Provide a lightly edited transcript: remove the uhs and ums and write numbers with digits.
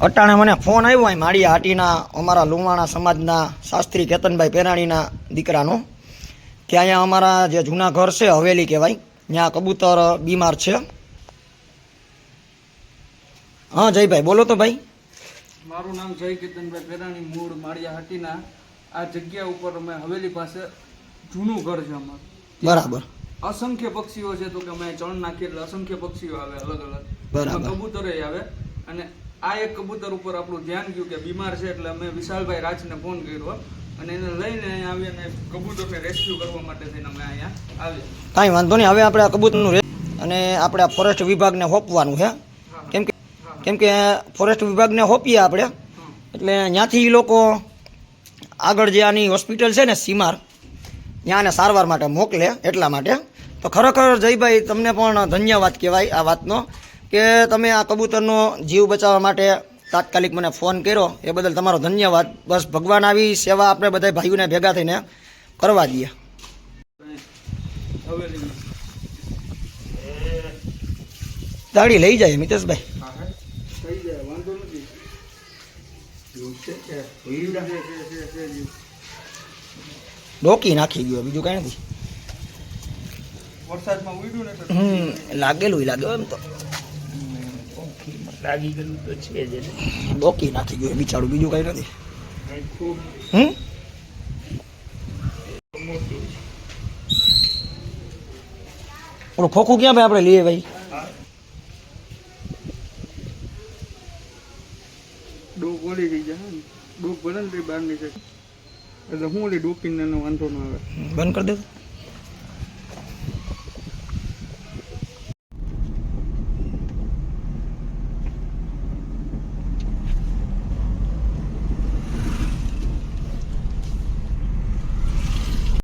અટાણે મને ફોન આવ્યો અહીં માળિયા હાટીના અમારા લુવાણા સમાજના શાસ્ત્રી કેતનભાઈ પેરાણીના દીકરાનો કે અહીંયા અમારા જે જૂના ઘર છે હવેલી કહેવાય ત્યાં કબૂતર બીમાર છે. હા જયભાઈ બોલો તો ભાઈ. મારું નામ જય કેતનભાઈ પેરાણી, મૂળ માળિયા હાટીના. આ જગ્યા ઉપર અમે હવેલી પાસે જૂનું ઘર છે અમારું. બરાબર. અસંખ્ય પક્ષીઓ છે, તો કે અમે ચણ નાખીએ એટલે અસંખ્ય પક્ષીઓ આવે અલગ અલગ. બરાબર. કબૂતરે આવે અને આ એક કબૂતર ઉપર આપણું ધ્યાન ગયું કે બીમાર છે, એટલે અમે વિશાલભાઈ રાજને ફોન કર્યો અને એને લઈને અહીંયા આવી અને કબૂતરને રેસ્ક્યુ કરવા માટે થઈને અમે અહીંયા આવ્યા. કાંઈ વાંધો નહીં. હવે આપણે આ કબૂતરનું અને આપણે આ ફોરેસ્ટ વિભાગને સોંપવાનું છે. કેમ કે ફોરેસ્ટ વિભાગને સોંપીએ આપણે એટલે ત્યાંથી એ લોકો આગળ જે આની હોસ્પિટલ છે ને સીમાર, ત્યાં આને સારવાર માટે મોકલે એટલા માટે. તો ખરેખર જયભાઈ તમને પણ ધન્યવાદ કહેવાય આ વાતનો કે તમે આ કબૂતરનો જીવ બચાવવા માટે તાત્કાલિક મને ફોન કર્યો, એ બદલ તમારો ધન્યવાદ. બસ ભગવાન આવી સેવા આપણે બધા ભાઈઓને ભેગા થઈને કરવા દઈએ. ગાડી લઈ જાય મિતેશભાઈ. થઈ જાય, વાંધો નથી. ડોકી નાખી ગયો, બીજું કાંઈ નથી. વરસાદમાં ઉડ્યું ને લાગેલું લાગે એમ તો લાગી ગયું તો છે જ. ડોકી નાખી ગયું બિચારું, બીજું કાંઈ નથી. ઓલું ખોખું ક્યાં ભાઈ આપણે લઈએ ભાઈ? ડોક ઓલી થઈ જાય ને, ડોક ભલે ને બહાર નીકળે એટલે હું ઓલી ડોકીને વાંધો ના આવે. બંધ કરી દે.